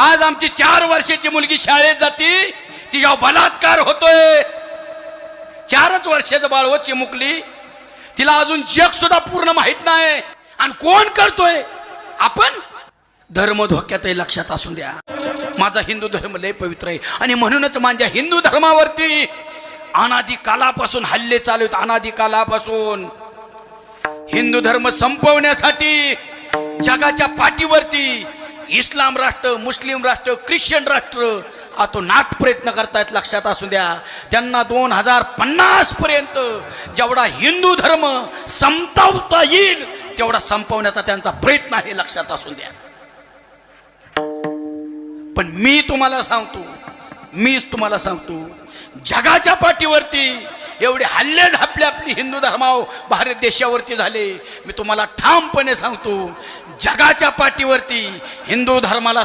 आज आमची 4 वर्षाची मुलगी शाळेत जाती, तिच्यावर बलात्कार होतोय. 4च वर्षाचं बाळ व चिमुकली, तिला अजून जग सुद्धा पूर्ण माहित नाही. आणि कोण करतोय? आपण. धर्म धोक्यात आहे, लक्षात असून द्या. माझा हिंदू धर्म लय पवित्र आहे आणि म्हणूनच माझ्या हिंदू धर्मावरती अनादी कालापासून हल्ले चालू आहेत. अनादी कालापासून हिंदू धर्म संपवण्यासाठी जगाच्या पाठीवरती इस्लाम राष्ट्र, मुस्लिम राष्ट्र, ख्रिश्चन राष्ट्र अतोनात प्रयत्न करतायत. लक्षात असू द्या. त्यांना 2050 पर्यंत जेवढा हिंदू धर्म संपवता येईल तेवढा संपवण्याचा त्यांचा प्रयत्न आहे. लक्षात असू द्या. पण मीच तुम्हाला सांगतो, जगाच्या पाठीवरती एवढे हल्ले झापले आपली हिंदू धर्मावर, भारत देशावरती झाले. मी तुम्हाला ठामपणे सांगतो, जगाच्या पाठीवरती हिंदू धर्माला